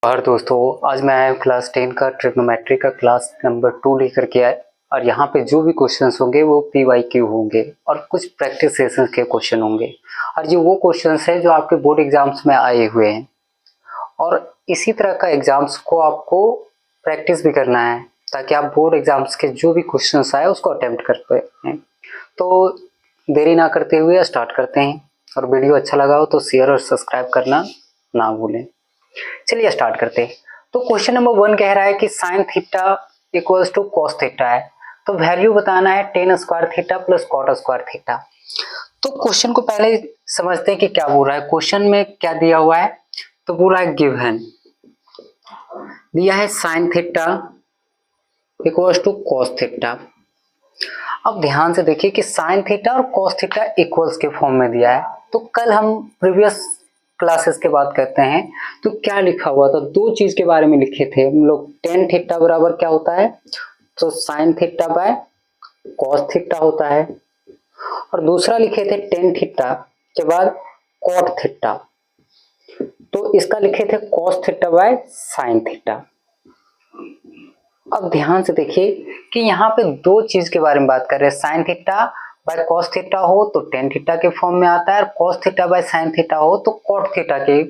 और दोस्तों, आज मैं आया हूँ क्लास 10 का ट्रिग्नोमेट्री का क्लास नंबर 2 लेकर के आए। और यहाँ पे जो भी क्वेश्चंस होंगे वो PYQ होंगे और कुछ प्रैक्टिस सेशंस के क्वेश्चन होंगे। और ये वो क्वेश्चंस हैं जो आपके बोर्ड एग्जाम्स में आए हुए हैं और इसी तरह का एग्जाम्स को आपको प्रैक्टिस भी करना है ताकि आप बोर्ड एग्जाम्स के जो भी क्वेश्चंस आए उसको अटेम्प्ट कर पाए। तो देरी ना करते हुए स्टार्ट करते हैं। और वीडियो अच्छा लगा हो तो शेयर और सब्सक्राइब करना ना भूलें। चलिए स्टार्ट करते हैं। तो क्वेश्चन नंबर 1 कह रहा है कि sine theta equals to cos theta है, तो वैल्यू बताना है tan square theta plus cot square theta. तो क्वेश्चन को पहले समझते हैं कि क्या बोल रहा है। क्वेश्चन में क्या दिया हुआ है, तो बोल रहा है गिवन दिया है sine theta equals to cos theta. अब ध्यान से देखिए कि साइन थीटा और कॉस थीटा इक्वल्स के फॉर्म में दिया है। तो कल हम प्रीवियस क्लासेस के बात करते हैं तो क्या लिखा हुआ था, दो चीज के बारे में लिखे थे हम लोग। टेन थीटा बराबर क्या होता है, तो sine theta by cos theta होता है। और दूसरा लिखे थे टेन थीटा के बाद कॉट थीटा, तो इसका लिखे थे cos theta by sine theta. अब ध्यान से देखिए कि यहाँ पे दो चीज के बारे में बात कर रहे हैं। Sine theta by cos theta हो तो टेन थीटा के फॉर्म में आता है, और cos theta by sine theta हो तो कॉट थीटा के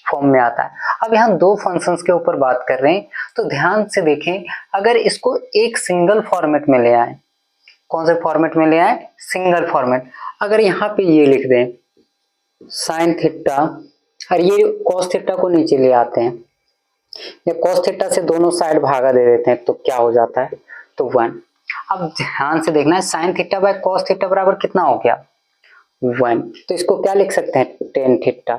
फॉर्म में आता है। अब यहाँ दो फंक्शंस के ऊपर बात कर रहे हैं, तो ध्यान से देखें। अगर इसको एक सिंगल फॉर्मेट में ले आए, कौन से फॉर्मेट में ले आए, सिंगल फॉर्मेट। अगर यहाँ पे ये लिख दें साइन थीटा और ये कॉस थीटा को नीचे ले आते हैं, या cos थीटा से दोनों साइड भागा दे देते हैं, तो क्या हो जाता है, तो 1। अब ध्यान से देखना है, sine theta by cos theta बराबर कितना हो गया, 1। तो इसको क्या लिख सकते हैं, टेन थीटा।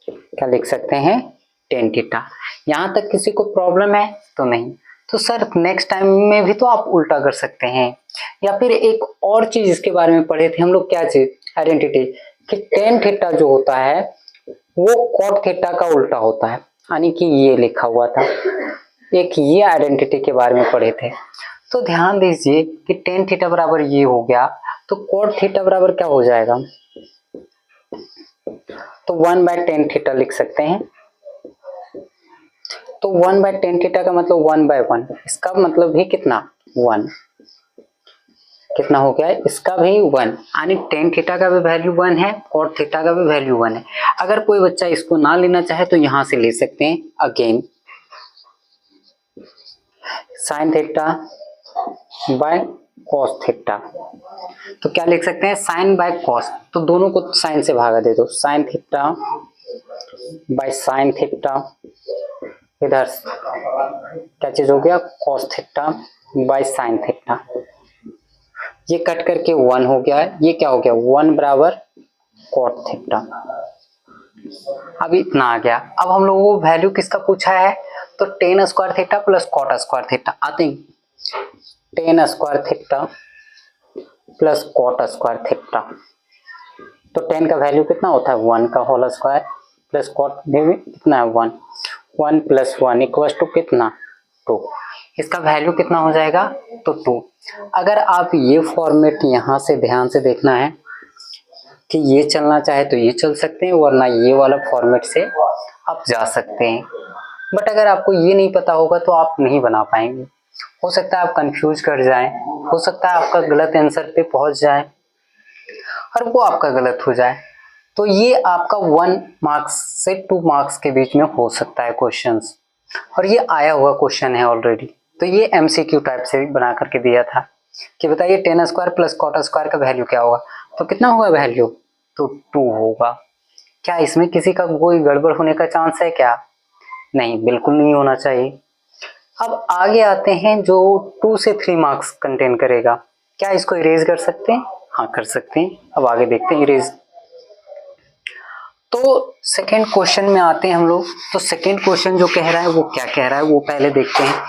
क्या लिख सकते हैं, टेन थीटा। यहां तक किसी को प्रॉब्लम है तो नहीं, तो सर नेक्स्ट टाइम में भी तो आप उल्टा कर सकते हैं। या फिर एक और चीज इसके बारे में पढ़े थे हम लोग, क्या चीज, आइडेंटिटी, कि टेन थीटा जो होता है वो कॉट थीटा का उल्टा होता है, यानी कि ये लिखा हुआ था। एक ये आइडेंटिटी के बारे में पढ़े थे। तो ध्यान दीजिए कि टेन थीटा बराबर ये हो गया, तो कॉट थीटा बराबर क्या हो जाएगा, तो 1/10 थीटा लिख सकते हैं। तो 1/10 थीटा का मतलब 1/1, इसका मतलब भी कितना, 1। कितना हो गया है, इसका भी 1, यानी टेन थीटा का भी वैल्यू 1 है, कॉट थीटा का भी वैल्यू 1 है। अगर कोई बच्चा इसको ना लेना चाहे तो यहां से ले सकते हैं। Again sine theta by cos theta, तो क्या लिख सकते हैं, साइन बाय कॉस, तो दोनों को साइन से भागा दे दो, sine theta by sine theta. इधर क्या चीज हो गया, cos theta by sine theta. ये कट करके 1 हो गया है, ये क्या हो गया, 1 बराबर कॉट थीटा। अब इतना आ गया। अब हम लोगों को वैल्यू किसका पूछा है, तो tan square theta plus cot square theta. आते हैं tan square theta plus cot square theta, तो टेन का वैल्यू कितना होता है, 1 का होल स्क्वायर, प्लस कॉट भी कितना है, 1। 1 + 1 इक्वल्स टू कितना, 2। इसका वैल्यू कितना हो जाएगा, तो 2। अगर आप ये फॉर्मेट यहां से ध्यान से देखना है कि ये चलना चाहे तो ये चल सकते हैं, वरना ये वाला फॉर्मेट से आप जा सकते हैं। बट अगर आपको ये नहीं पता होगा तो आप नहीं बना पाएंगे। हो सकता है आप कंफ्यूज कर जाएं, हो सकता है आपका गलत आंसर पे पहुंच जाए और वो आपका गलत हो जाए। तो ये आपका 1 मार्क्स से 2 मार्क्स के बीच में हो सकता है क्वेश्चंस, और ये आया हुआ क्वेश्चन है ऑलरेडी। तो ये MCQ टाइप से बना करके दिया था कि बताइए tan square plus cot square का वैल्यू क्या होगा, तो कितना होगा वैल्यू, तो 2 होगा। क्या इसमें किसी का कोई गड़बड़ होने का चांस है क्या, नहीं, बिल्कुल नहीं होना चाहिए। अब आगे आते हैं जो 2 से 3 मार्क्स कंटेन करेगा। क्या इसको इरेज कर सकते हैं, हाँ कर सकते हैं। अब आगे देखते हैं इरेज। तो सेकेंड क्वेश्चन में आते हैं हम लोग। तो सेकेंड क्वेश्चन जो कह रहा है वो क्या कह रहा है वो पहले देखते हैं।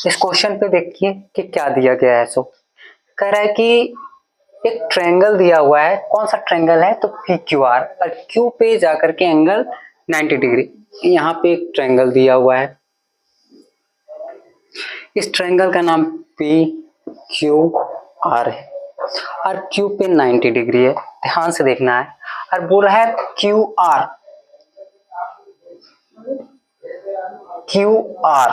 इस क्वेश्चन पे देखिए कि क्या दिया गया है। सो कह रहा है कि एक ट्रायंगल दिया हुआ है। कौन सा ट्रायंगल है, तो PQR, और Q पे जाकर के एंगल 90 डिग्री। यहाँ पे एक ट्रायंगल दिया हुआ है, इस ट्रायंगल का नाम PQR है और Q पे 90 डिग्री है। ध्यान से देखना है। और बोल रहा है QR क्यू आर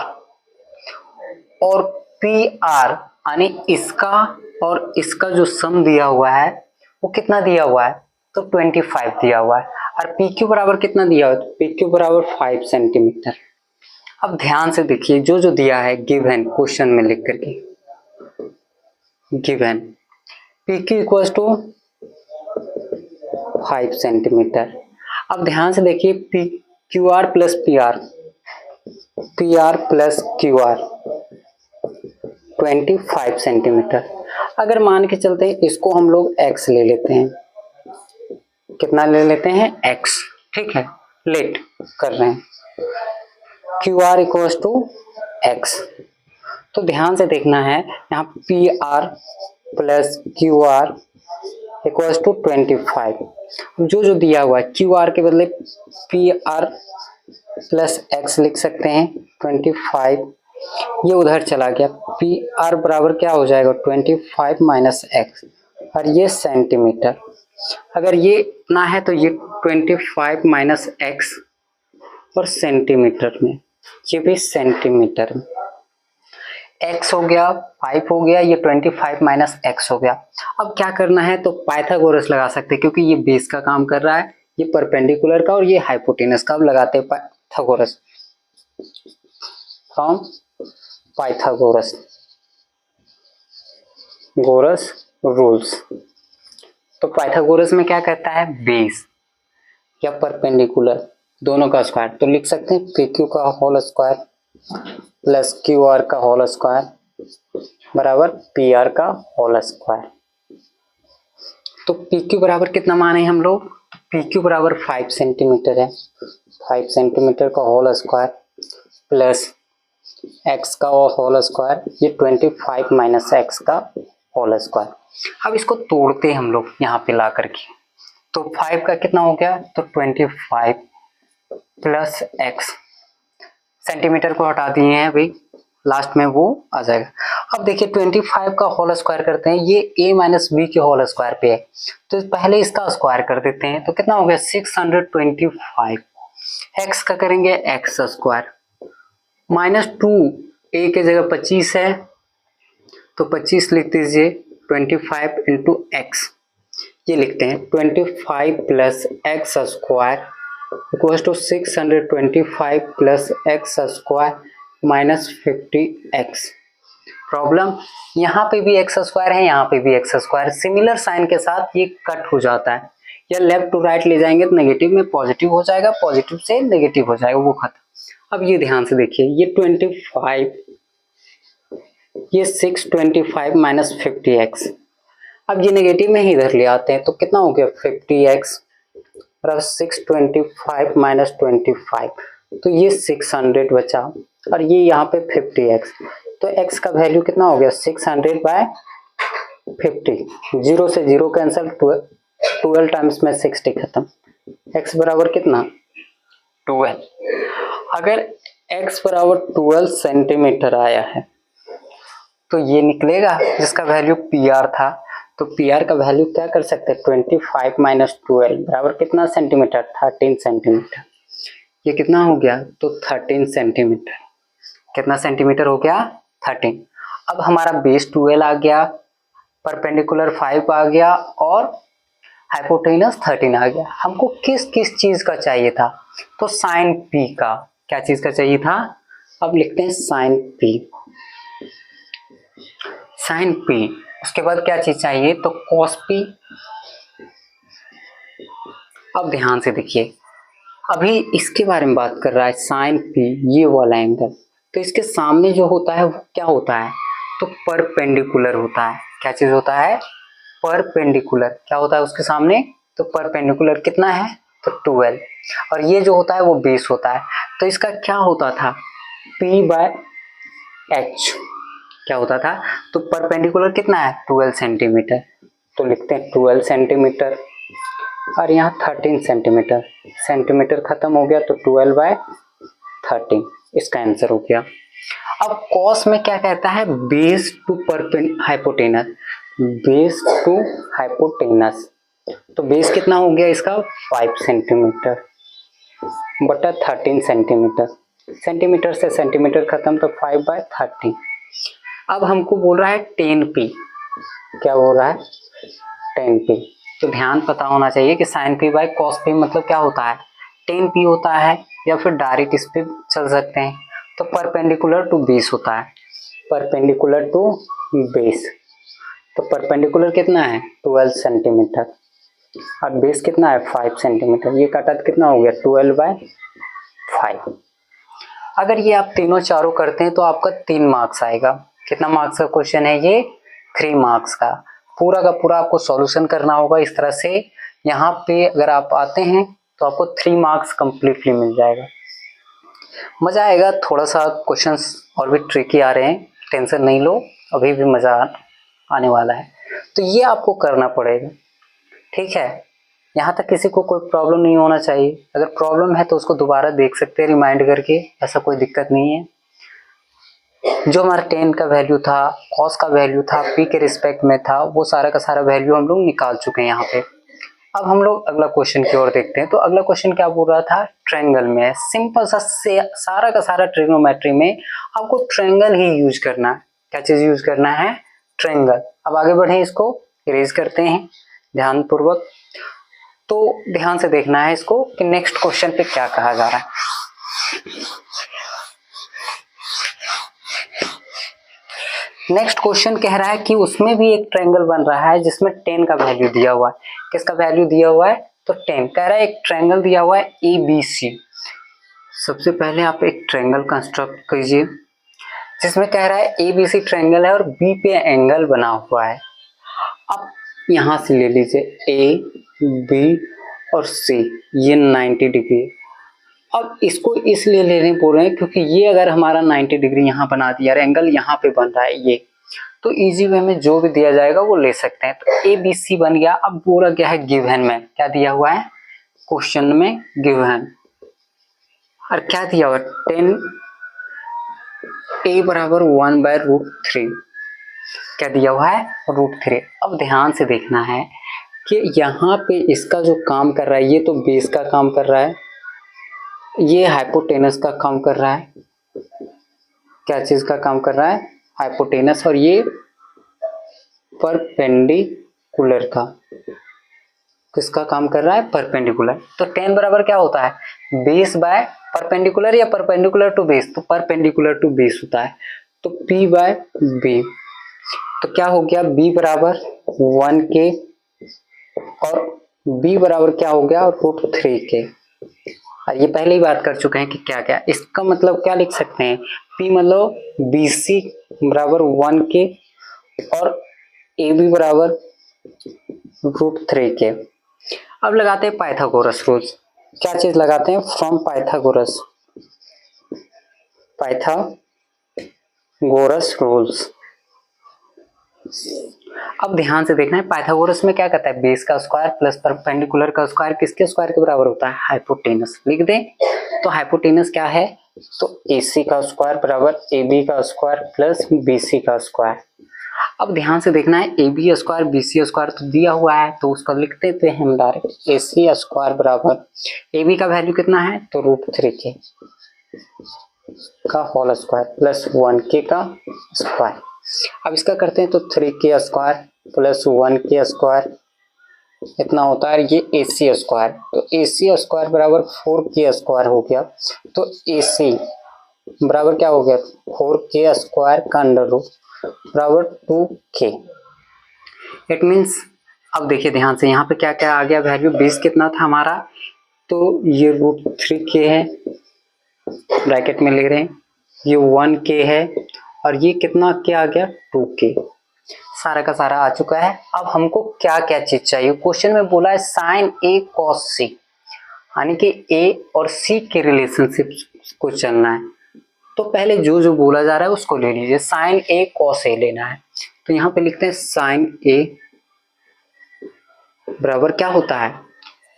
और पी आर, यानी इसका और इसका जो सम दिया हुआ है वो कितना दिया हुआ है, तो 25 दिया हुआ है। और पी क्यू बराबर कितना दिया हुआ है, तो पी क्यू बराबर 5 सेंटीमीटर। अब ध्यान से देखिए जो जो दिया है गिवन क्वेश्चन में लिख करके, given P Q equal to 5 centimetre. अब ध्यान से देखिए P Q R plus P R, P R plus Q R 25 centimetre. अगर मान के चलते हैं इसको हम लोग x ले लेते हैं, कितना ले लेते हैं x, ठीक है, लेट कर रहे हैं Q R equals to x। तो ध्यान से देखना है यहाँ P R plus Q R equals to 25। जो जो दिया हुआ है क्यू आर के बदले पी आर प्लस x लिख सकते हैं 25, ये उधर चला गया, पी आर बराबर क्या हो जाएगा 25 माइनस एक्स, और ये सेंटीमीटर। अगर ये ना है तो ये 25 माइनस एक्स और सेंटीमीटर में, ये भी सेंटीमीटर में, x हो गया 5 हो गया, ये 25 माइनस एक्स हो गया। अब क्या करना है, तो पाइथागोरस लगा सकते हैं क्योंकि ये बेस का काम कर रहा है, ये परपेंडिकुलर का और ये हाइपोटेनस का। अब लगाते हैं पाइथागोरस, फ्रॉम पाइथागोरस रूल्स। तो पाइथागोरस में क्या कहता है, बेस या परपेंडिकुलर दोनों का स्क्वायर। तो लिख सकते हैं पी क्यू का whole square plus Q R का होल स्क्वायर बराबर पी आर का होल स्क्वायर। तो पी क्यू बराबर कितना माने हम लोग, पी क्यू बराबर 5 सेंटीमीटर है, 5 सेंटीमीटर का होल स्क्वायर प्लस x का होल स्क्वायर, ये 25 माइनस एक्स का होल स्क्वायर। अब इसको तोड़ते हैं हम लोग यहाँ पे ला करके, तो 5 का कितना हो गया, तो 25 प्लस x, सेंटीमीटर को हटा दिए हैं भाई, लास्ट में वो आ जाएगा। अब देखिए 25 का होल स्क्वायर करते हैं, ये a माइनस बी के होल स्क्वायर पे है, तो पहले इसका स्क्वायर कर देते हैं, तो कितना हो गया 625। x का करेंगे x स्क्वायर माइनस 2, a के जगह 25 है तो 25 लिख दीजिए, 25 इंटू एक्स, ये लिखते हैं 25 plus x square equals to 625 plus x square minus 50x। Problem, यहाँ पे भी एक्स स्क्वायर है, यहाँ पे भी एक्स स्क्वायर, सिमिलर साइन के साथ ये कट हो जाता है, या लेफ्ट टू राइट ले जाएंगे तो नेगेटिव में पॉजिटिव हो जाएगा, पॉजिटिव से नेगेटिव हो जाएगा, वो खत्म। अब ये ध्यान से देखिए, ये 25, ये 625 माइनस 50x। अब ये नेगेटिव में ही इधर ले आते हैं, तो कितना हो गया 50x और 625 माइनस 25, तो ये 600 बचा, और ये यहाँ पे 50x, तो x का वैल्यू कितना हो गया 600 बाय 50, 0 से 0 कैंसिल, 12 टाइम्स में 60 खत्म, x बराबर कितना 12। अगर x बराबर 12 सेंटीमीटर आया है तो ये निकलेगा जिसका वैल्यू pr था, तो pr का वैल्यू क्या कर सकते हैं 25 माइनस 12 बराबर कितना सेंटीमीटर 13 सेंटीमीटर। ये कितना हो गया, तो 13 सेंटीमीटर, कितना सेंटीमीटर हो गया 13। अब हमारा बेस 12 आ गया, परपेंडिकुलर 5 आ गया और हाइपोटेनस 13 आ गया। हमको किस किस चीज का चाहिए था, तो साइन p का, क्या चीज का चाहिए था, अब लिखते हैं साइन p, साइन p, उसके बाद क्या चीज चाहिए, तो cos p। अब ध्यान से देखिए, अभी इसके बारे में बात कर रहा है साइन p, ये वाला एंगल, तो इसके सामने जो होता है वो क्या होता है, तो परपेंडिकुलर होता है। क्या चीज होता है, परपेंडिकुलर। क्या होता है उसके सामने, तो परपेंडिकुलर कितना है, तो 12, और ये जो होता है वो बेस होता है, तो इसका क्या होता था p बाय h, क्या होता था, तो परपेंडिकुलर कितना है 12 सेंटीमीटर, तो लिखते हैं 12 सेंटीमीटर, और यहाँ 13 सेंटीमीटर, सेंटीमीटर खत्म हो गया तो 12 बाय 13, इसका आंसर हो गया। अब कॉस में क्या कहता है, base to hypotenuse, base to hypotenuse, तो बेस कितना हो गया इसका 5 सेंटीमीटर बटा 13 सेंटीमीटर, सेंटीमीटर से सेंटीमीटर खत्म, तो 5/30। अब हमको बोल रहा है 10p, क्या बोल रहा है 10p। तो ध्यान पता होना चाहिए कि sin p by cos p मतलब क्या होता है 10p होता है, या फिर डायरेक्ट इस पे चल सकते हैं। तो परपेंडिकुलर टू बेस होता है, परपेंडिकुलर टू बेस। तो परपेंडिकुलर कितना है 12 सेंटीमीटर और बेस कितना है 5 सेंटीमीटर। ये काटा तो कितना हो गया 12/5। अगर ये आप तीनों चारों करते हैं तो आपका 3 मार्क्स आएगा। कितना मार्क्स का क्वेश्चन है ये 3 मार्क्स का। पूरा का पूरा आपको सॉल्यूशन करना होगा इस तरह से। यहाँ पे अगर आप आते हैं तो आपको 3 मार्क्स कंप्लीटली मिल जाएगा। मजा आएगा। थोड़ा सा क्वेश्चंस और भी ट्रिकी आ रहे हैं, टेंशन नहीं लो, अभी भी मजा आने वाला है। तो ये आपको करना पड़ेगा, ठीक है। यहाँ तक किसी को कोई प्रॉब्लम नहीं होना चाहिए। अगर प्रॉब्लम है तो उसको दोबारा देख सकते हैं रिमाइंड करके, ऐसा कोई दिक्कत नहीं है। जो हमारा 10 का वैल्यू था, cos का वैल्यू था, p के रिस्पेक्ट में था, वो सारा का सारा वैल्यू हम लोग निकाल चुके हैं यहाँ पे। अब हम लोग अगला क्वेश्चन की ओर देखते हैं। तो अगला क्वेश्चन क्या बोल रहा था, ट्रायंगल में सिंपल सा सारा का सारा ट्रिग्नोमेट्री में आपको ट्रायंगल ही यूज करना है। क्या चीज यूज करना है ट्रायंगल। अब आगे बढ़े, इसको इरेज करते हैं ध्यान पूर्वक। तो ध्यान से देखना है इसको कि नेक्स्ट क्वेश्चन पे क्या कहा जा रहा है। नेक्स्ट क्वेश्चन कह रहा है कि उसमें भी एक ट्रायंगल बन रहा है जिसमें 10 का वैल्यू दिया हुआ है। किसका वैल्यू दिया हुआ है तो 10। कह रहा है एक ट्रायंगल दिया हुआ है ABC। सबसे पहले आप एक ट्रायंगल कंस्ट्रक्ट कीजिए जिसमें कह रहा है ABC ट्रायंगल है और B पे एंगल बना हुआ है। अब यहां से ले लीजिए A, B और C, ये 90 डिग्री। अब इसको इसलिए लेने बोल रहे हैं क्योंकि ये अगर हमारा 90 डिग्री यहाँ बना दिया, एंगल यहाँ पे बन रहा है ये, तो इजी वे में जो भी दिया जाएगा वो ले सकते हैं। तो ABC बन गया। अब बोला गया है गिवन में, क्या दिया हुआ है क्वेश्चन में गिवन, और क्या दिया हुआ 10A बराबर 1/√3। क्या दिया हुआ है √3। अब ध्यान से देखना है कि यहाँ पे इसका जो काम कर रहा है, ये तो बेस का काम कर रहा है, ये हाइपोटेनस का काम कर रहा है। क्या चीज का काम कर रहा है हाइपोटेनस, और ये परपेंडिकुलर का, किसका काम कर रहा है परपेंडिकुलर। तो 10 बराबर क्या होता है बेस बाय परपेंडिकुलर या परपेंडिकुलर टू बेस, तो परपेंडिकुलर टू बेस होता है। तो P/B, तो क्या हो गया B बराबर 1K और B बराबर क्या हो गया √3K। और ये पहले ही बात कर चुके हैं कि क्या क्या, इसका मतलब क्या लिख सकते हैं P मतलब BC बराबर 1K और AB बराबर √3K। अब लगाते हैं पाइथागोरस रूल्स। क्या चीज लगाते हैं फ्रॉम पाइथागोरस रूल्स। अब ध्यान से देखना है पाइथागोरस में क्या कहता है बेस का स्क्वायर प्लस परपेंडिकुलर का स्क्वायर किसके स्क्वायर के बराबर होता है हाइपोटेनस। लिख दें तो हाइपोटेनस क्या है तो AC का स्क्वायर बराबर AB का स्क्वायर प्लस BC का स्क्वायर। अब ध्यान से देखना है AB स्क्वायर BC स्क्वायर तो दिया हुआ है, तो उसका लिख देते हैं हम डायरेक्ट AC स्क्वायर बराबर AB का वैल्यू कितना है तो √3K का होल स्क्वायर प्लस 1K का स्क्वायर। अब इसका करते हैं तो 3K square plus 1K square इतना होता है ये AC स्क्वायर। तो AC स्क्वायर बराबर 4K स्क्वायर हो गया। तो AC बराबर क्या हो गया 4K स्क्वायर का अंडर रूट बराबर 2K। इट मीन्स अब देखिए ध्यान से यहाँ पे क्या क्या आ गया वैल्यू। बेस कितना था हमारा तो ये √3K है, ब्रैकेट में ले रहे हैं, ये 1K है और ये कितना क्या आ गया 2K। सारा का सारा आ चुका है। अब हमको क्या क्या चीज चाहिए, क्वेश्चन में बोला है sin A cos C, यानी कि A और C के रिलेशनशिप को चलना है। तो पहले जो जो बोला जा रहा है उसको ले लीजिए। sin A cos A लेना है तो यहाँ पे लिखते हैं sin A बराबर क्या होता है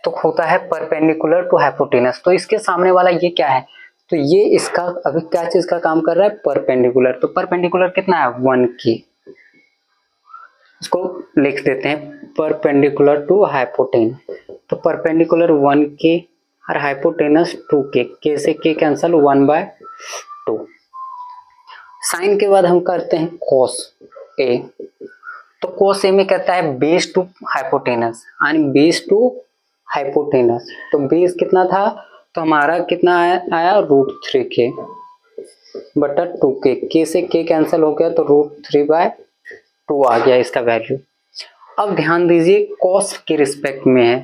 तो होता है परपेंडिकुलर टू हाइपोटेनस। तो इसके सामने वाला ये क्या है तो ये इसका अभी क्या चीज का काम कर रहा है परपेंडिकुलर। तो परपेंडिकुलर कितना है 1K, इसको लिख देते हैं परपेंडिकुलर टू हाइपोटेनस। तो परपेंडिकुलर 1K और हाइपोटेनस 2K, K से K कैंसल 1/2 2। साइन के बाद हम करते हैं cos A, तो cos A में कहता है बेस टू हाइपोटेनस, यानी बेस टू हाइपोटेनस, तो बेस कितना था, तो हमारा कितना आया √3k बटा 2k, k से k कैंसिल हो गया तो √3/2 आ गया इसका वैल्यू। अब ध्यान दीजिए cos के रिस्पेक्ट में है,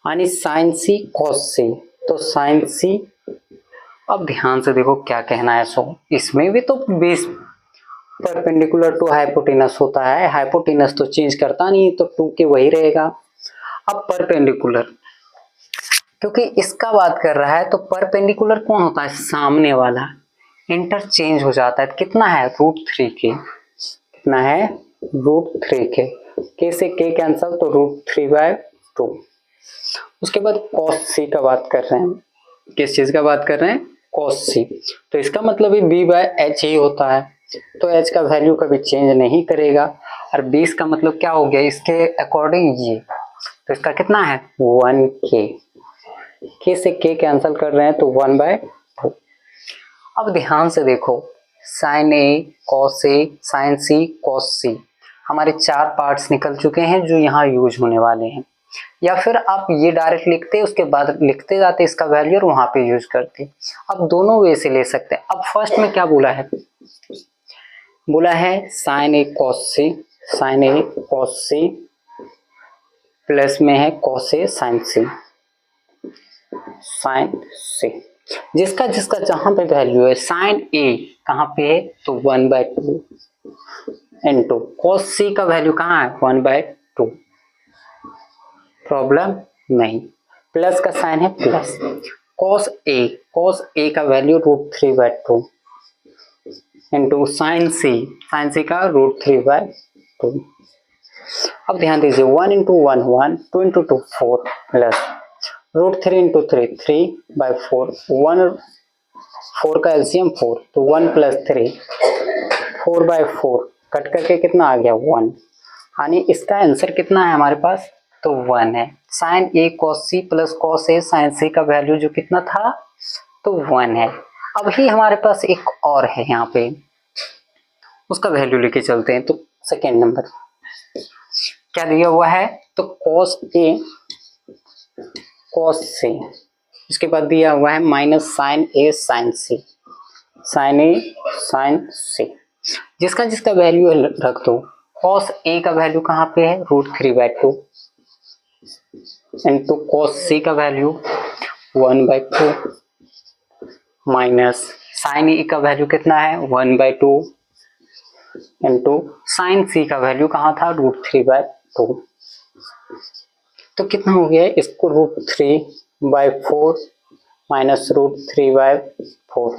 यानी sin c cos c, तो sin c, अब ध्यान से देखो क्या कहना है। सो इसमें भी तो बेस परपेंडिकुलर टू हाइपोटेनस होता है, हाइपोटेनस तो चेंज करता नहीं, तो 2k वही रहेगा। अब परपेंडिकुलर, क्योंकि इसका बात कर रहा है तो परपेंडिकुलर कौन होता है, सामने वाला, इंटरचेंज हो जाता है। कितना है √3k, कितना है √3k, k से k कैंसल तो √3/2। उसके बाद cos c का बात कर रहे हैं, किस चीज का बात कर रहे हैं, cos c, तो इसका मतलब ही b/h ही होता है, तो h का वैल्यू कभी चेंज नहीं करेगा। और 20 का मतलब क्या हो गया इसके अकॉर्डिंग ये, तो इसका कितना है 1k, k से k कैंसिल कर रहे हैं तो 1/2। अब ध्यान से देखो sin a cos a sin c cos c, हमारे 4 पार्ट्स निकल चुके हैं जो यहाँ यूज होने वाले हैं। या फिर आप ये डायरेक्ट लिखते, उसके बाद लिखते जाते इसका वैल्यू और वहां पे यूज करते। अब दोनों वे से ले सकते हैं। अब फर्स्ट में क्या बोला है, बोला है sin a cos c, sin a cos c plus में है cos a sin c, sin c, जिसका जिसका जहां पे वैल्यू है, sin a कहाँ पे है तो 1/2 इंटू cos c का वैल्यू कहाँ है 1/2, प्रॉब्लम नहीं। प्लस का साइन है प्लस, cos a का वैल्यू √3/2 इंटू साइन c का √3/2। अब ध्यान दीजिए 1 इंटू 1 1, 2 इंटू 2 4, प्लस √3 इंटू 3 3/4, 1 4 का एलसीएम 4, तो 1 प्लस 3 4/4, कट करके कितना आ गया 1, यानी इसका आंसर कितना है हमारे पास तो 1 है। sin a cos c plus cos a sin c का वैल्यू जो कितना था तो 1 है। अभी हमारे पास एक और है यहाँ पे, उसका वैल्यू लेके चलते हैं। तो सेकेंड नंबर क्या दिया हुआ है तो cos a cos c, इसके बाद दिया हुआ है minus sin a sin c, sin a sin c, जिसका जिसका वैल्यू रख दो। cos a का वैल्यू कहाँ पे है √3/2 इंटू cos c का वैल्यू 1/2 माइनस sin a का वैल्यू कितना है 1/2 इंटू sin c का वैल्यू कहाँ था √3/2, तो कितना हो गया इसको √3/4 माइनस √3/4,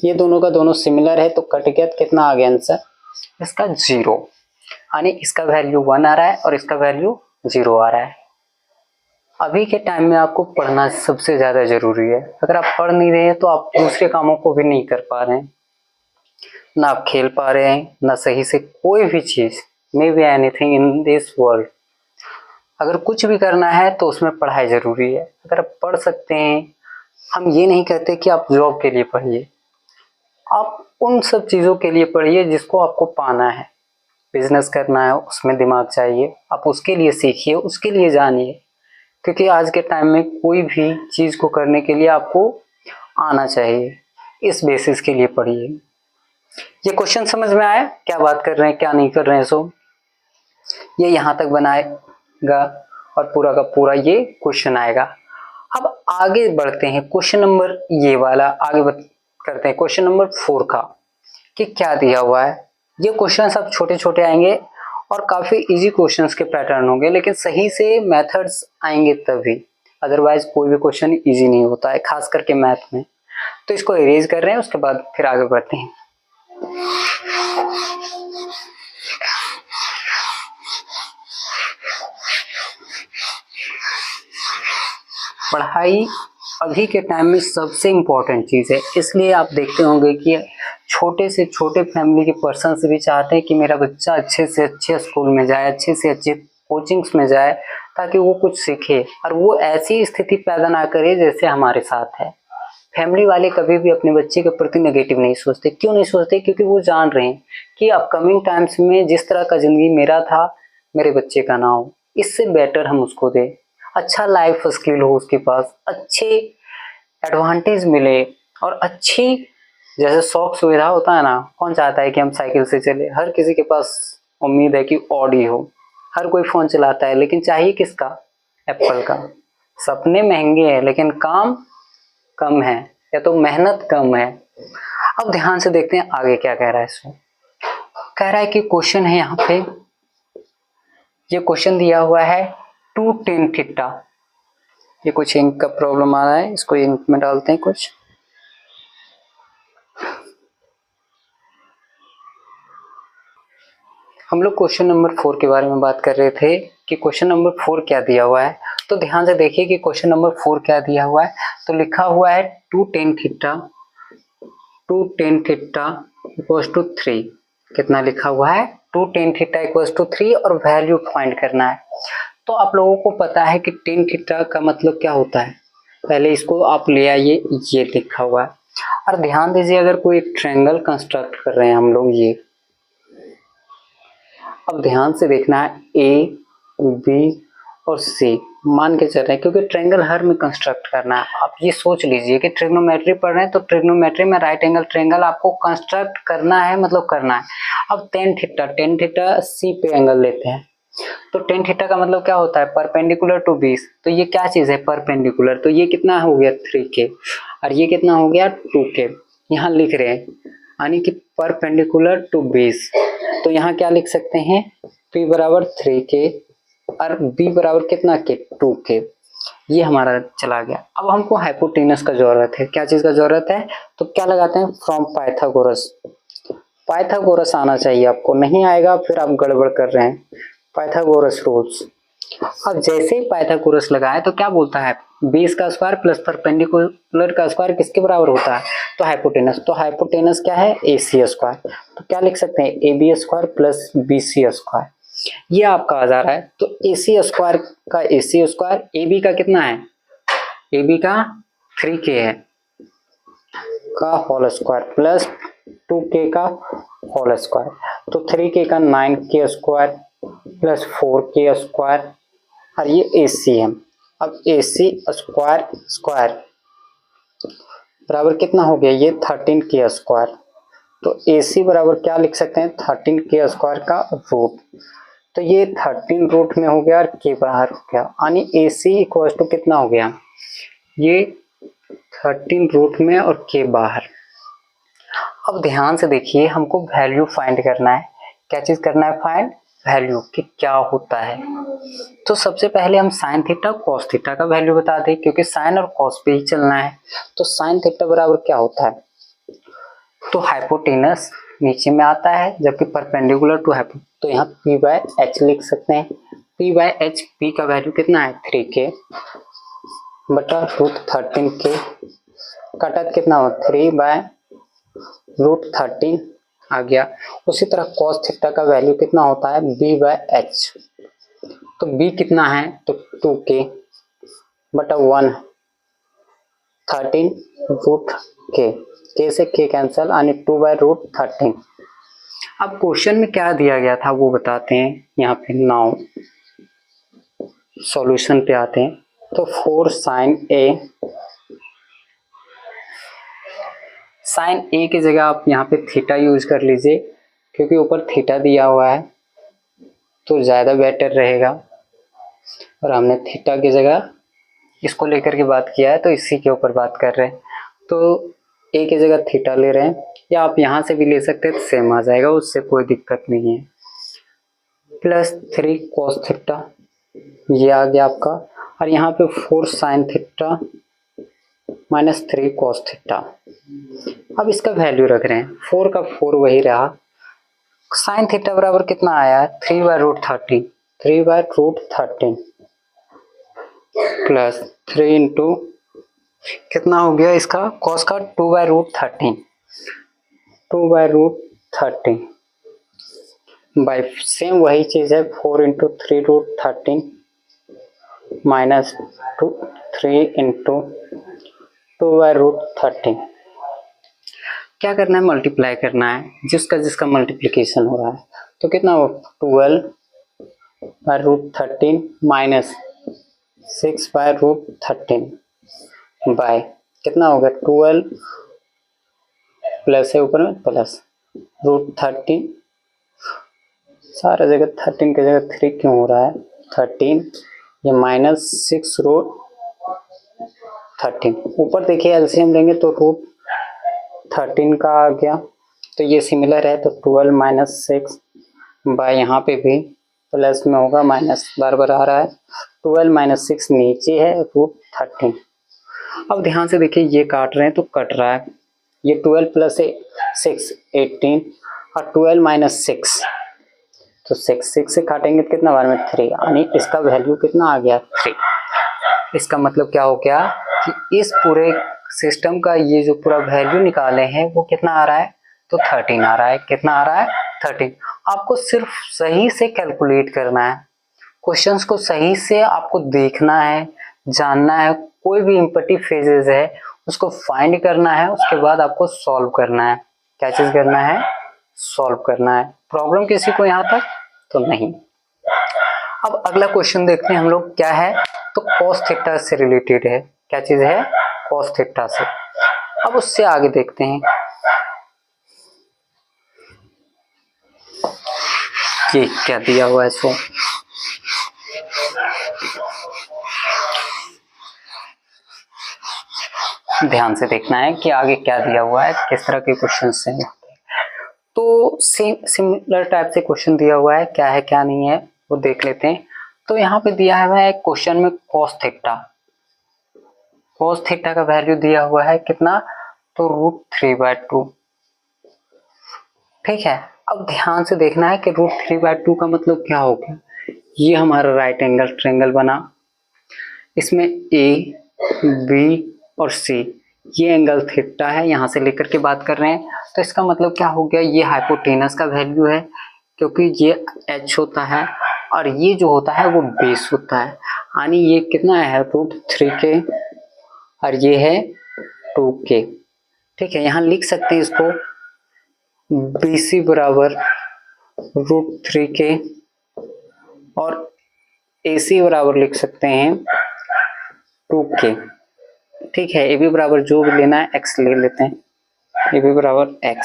ये दोनों का दोनों सिमिलर है तो कट गया, कितना आ गया आंसर इसका 0, यानी इसका वैल्यू 1 आ रहा है और इसका वैल्यू 0 आ रहा है। अभी के टाइम में आपको पढ़ना सबसे ज्यादा जरूरी है। अगर आप पढ़ नहीं रहे हैं तो आप दूसरे कामों को भी नहीं कर पा रहे हैं, ना आप खेल पा रहे हैं, ना सही से कोई भी चीज, may be anything in this world. अगर कुछ भी करना है तो उसमें पढ़ाई जरूरी है। अगर आप पढ़ सकते हैं, हम ये नहीं कहते कि आप जॉब के लिए पढ़िए, आप उन सब चीजों के लिए पढ़िए जिसको आपको पाना है। बिजनेस करना है उसमें दिमाग चाहिए, आप उसके लिए सीखिए, उसके लिए जानिए, क्योंकि आज के टाइम में कोई भी चीज को करने के लिए आपको आना चाहिए। इस बेसिस के लिए पढ़िए। ये क्वेश्चन समझ में आया क्या बात कर रहे हैं क्या नहीं कर रहे हैं। सो ये यहाँ तक बनाएगा और पूरा का पूरा ये क्वेश्चन आएगा। अब आगे बढ़ते हैं, क्वेश्चन नंबर ये वाला आगे करते हैं क्वेश्चन नंबर 4 का, कि क्या दिया हुआ है। ये क्वेश्चन सब छोटे छोटे आएंगे और काफी इजी क्वेश्चंस के पैटर्न होंगे, लेकिन सही से मेथड्स आएंगे तभी, अदरवाइज कोई भी क्वेश्चन इजी नहीं होता है, खास करके मैथ में। तो इसको इरेज कर रहे हैं, उसके बाद फिर आगे बढ़ते हैं। पढ़ाई अभी के टाइम में सबसे इम्पोर्टेंट चीज़ है, इसलिए आप देखते होंगे कि छोटे से छोटे फैमिली के पर्सन भी चाहते हैं कि मेरा बच्चा अच्छे से अच्छे स्कूल में जाए, अच्छे से अच्छे कोचिंग्स में जाए, ताकि वो कुछ सीखे और वो ऐसी स्थिति पैदा ना करे जैसे हमारे साथ है। फैमिली वाले कभी भी अपने बच्चे के प्रति नेगेटिव नहीं सोचते। क्यों नहीं सोचते? क्योंकि वो जान रहे हैं कि अपकमिंग टाइम्स में जिस तरह का जिंदगी मेरा था, मेरे बच्चे का ना हो, इससे बेटर हम उसको दें, अच्छा लाइफ स्किल हो उसके पास, अच्छे एडवांटेज मिले और अच्छी, जैसे शौक सुविधा होता है ना, कौन चाहता है कि हम साइकिल से चले? हर किसी के पास उम्मीद है कि ऑडी हो, हर कोई फोन चलाता है, लेकिन चाहिए किसका? एप्पल का। सपने महंगे हैं लेकिन काम कम है, या तो मेहनत कम है। अब ध्यान से देखते हैं आगे क्या कह रहा है इसमें। कह रहा है कि क्वेश्चन है यहाँ पे, ये क्वेश्चन दिया हुआ है 2 tan थीटा। ये कुछ इंक का प्रॉब्लम आ रहा है, इसको इंक में डालते हैं कुछ। हम लोग क्वेश्चन नंबर 4 के बारे में बात कर रहे थे कि क्वेश्चन नंबर 4 क्या दिया हुआ है। तो ध्यान से देखिए कि क्वेश्चन नंबर 4 क्या दिया हुआ है। तो लिखा हुआ है 2 tan theta, 2 tan theta equals to 3। कितना लिखा हुआ है? 2 tan थीटा इक्वल्स टू 3 और वैल्यू फाइंड करना है। तो आप लोगों को पता है कि tan थीटा का मतलब क्या होता है। पहले इसको आप ले आइए, ये लिखा हुआ है। और ध्यान दीजिए, अगर कोई एक ट्रायंगल कंस्ट्रक्ट कर रहे हैं हम लोग, ये अब ध्यान से देखना है, ए बी और सी मान के चल रहे हैं, क्योंकि ट्रायंगल हर में कंस्ट्रक्ट करना है। आप ये सोच लीजिए कि ट्रिग्नोमेट्री पढ़ रहे हैं, तो ट्रिग्नोमेट्री में राइट एंगल ट्रायंगल आपको कंस्ट्रक्ट करना है, मतलब करना है। अब tan थीटा सी पे एंगल लेते हैं, तो tan थीटा का मतलब क्या होता है? Perpendicular to 20। तो ये क्या चीज है? परपेंडिकुलर। तो ये कितना हो गया? 3k, और ये कितना हो गया? 2k। यहाँ लिख रहे हैं यानी कि परपेंडिकुलर टू 20। तो यहाँ क्या लिख सकते हैं? p बराबर 3k और b बराबर कितना के? 2k। ये हमारा चला गया। अब हमको हाइपोटेनस का जरूरत है। क्या चीज का जरूरत है? तो क्या लगाते हैं? From Pythagoras. पाइथागोरस आना चाहिए आपको, नहीं आएगा फिर आप गड़बड़ कर रहे हैं। Pythagoras rules. अब जैसे ही पाइथागोरस लगाए तो क्या बोलता है? 20 का स्क्वायर प्लस परपेंडिकुलर का स्क्वायर किसके बराबर होता है? तो हाइपोटेनस। तो हाइपोटेनस क्या है? AC square. तो क्या लिख सकते हैं? AB square plus BC square. ये आपका आ जा रहा है। तो AC स्क्वायर का AC स्क्वायर, AB का कितना है? AB का 3k है का होल स्क्वायर प्लस 2k का होल स्क्वायर। तो 3k का 9k square plus 4k square, और ये AC है। अब AC स्क्वायर स्क्वायर बराबर कितना हो गया? ये 13k स्क्वायर। तो AC बराबर क्या लिख सकते हैं? 13k स्क्वायर का रूट। तो ये 13 रूट में हो गया और k बाहर हो गया, यानी AC इक्वल टू कितना हो गया? ये 13 रूट में और k बाहर। अब ध्यान से देखिए, हमको वैल्यू फाइंड करना है। क्या चीज करना है? फाइंड वैल्यू कि क्या होता है। तो सबसे पहले हम साइन थीटा कॉस थीटा का वैल्यू बता दें, क्योंकि साइन और कॉस पे ही चलना है। तो साइन थीटा बराबर क्या होता है? तो हाइपोटेनस नीचे में आता है, जबकि परपेंडिकुलर टू हाइपो, तो यहाँ p/h लिख सकते हैं। p/h, p का वैल्यू कितना है? 3k बटा रूट 13k, कटा कितना हो? 3/√13 आ गया। उसी तरह cos थीटा का वैल्यू कितना होता है? b/h। तो b कितना है? तो 2k बटा 1 13√k, k से k कैंसल, यानी 2/√13। अब क्वेश्चन में क्या दिया गया था वो बताते हैं यहाँ पे। नाउ सॉल्यूशन पे आते हैं। तो 4 sin a, साइन ए की जगह आप यहाँ पे थीटा यूज कर लीजिए, क्योंकि ऊपर थीटा दिया हुआ है तो ज़्यादा बेटर रहेगा। और हमने थीटा की जगह इसको लेकर के बात किया है, तो इसी के ऊपर बात कर रहे हैं। तो ए की जगह थीटा ले रहे हैं, या आप यहाँ से भी ले सकते हैं तो सेम आ जाएगा, उससे कोई दिक्कत नहीं है। प्लस 3 cos थीटा, ये आ गया आपका। और यहाँ पे 4 sin theta minus 3 cos theta. अब इसका वैल्यू रख रहे हैं, 4 का 4 वही रहा। साइन थीटा बराबर कितना आया? 3/√13, 3/√13 प्लस 3 इंटू कितना हो गया इसका? कॉस का 2/√13, 2/√13 बाई सेम वही चीज है, 4 इंटू 3√13 माइनस 3 इंटू 2/√13। क्या करना है, मल्टीप्लाई करना है, जिसका जिसका मल्टीप्लिकेशन हो रहा है। तो कितना हो, 12/√13 माइनस 6/√13 बाय कितना होगा, 12 प्लस है ऊपर में प्लस √13, सारा जगह 13 की जगह 3 क्यों हो रहा है, 13 ये माइनस 6√13। ऊपर देखिए एलसीएम लेंगे तो √13 का आ गया, तो ये सिमिलर है, तो 12 माइनस 6 बाय यहाँ पे भी प्लस में होगा माइनस, बार बार आ रहा है, 12 माइनस 6 नीचे है √13। अब ध्यान से देखिए, ये काट रहे हैं तो कट रहा है, ये 12 प्लस 6 18 और 12 माइनस 6 तो 6 से काटेंगे तो कितना बार में 3, यानी इसका वैल्यू कितना आ गया 3। इसका मतलब क्या हो गया कि इस पूरे सिस्टम का ये जो पूरा वैल्यू निकाले हैं वो कितना आ रहा है, तो 13 आ रहा है। कितना आ रहा है, 13। आपको सिर्फ सही से कैलकुलेट करना है, क्वेश्चंस को सही से आपको देखना है, जानना है, कोई भी इम्पैरेटिव फ्रेजेस है उसको फाइंड करना है, उसके बाद आपको सॉल्व करना है। क्या चीज करना है, सॉल्व करना है। प्रॉब्लम किसी को यहाँ तक तो नहीं। अब अगला क्वेश्चन देखते हैं हम लोग, क्या है, तो cos थीटा से रिलेटेड है। क्या चीज है, cos थीटा से। अब उससे आगे देखते हैं, ये क्या दिया हुआ है, सो ध्यान से देखना है कि आगे क्या दिया हुआ है, किस तरह के क्वेश्चन हैं। तो सिमिलर टाइप से क्वेश्चन दिया हुआ है, क्या है क्या नहीं है वो देख लेते हैं। तो यहाँ पे दिया हुआ है क्वेश्चन में cos थीटा का वैल्यू दिया हुआ है कितना, तो √3/2। ठीक है, अब ध्यान से देखना है कि √3/2 का मतलब क्या हो गया। ये हमारा राइट एंगल ट्रायंगल बना, इसमें ए बी और सी ये एंगल थीटा है, यहाँ से लेकर के बात कर रहे हैं। तो इसका मतलब क्या हो गया, ये हाइपोटेनस का वैल्यू है, क्योंकि ये एच होता है और ये जो होता है वो बेस होता है, यानी ये कितना है, √3k और ये है 2k। ठीक है, यहाँ लिख सकते हैं इसको BC बराबर √3k और AC बराबर लिख सकते हैं 2k। ठीक है, AB बराबर जो भी लेना है x ले लेते हैं, AB बराबर x।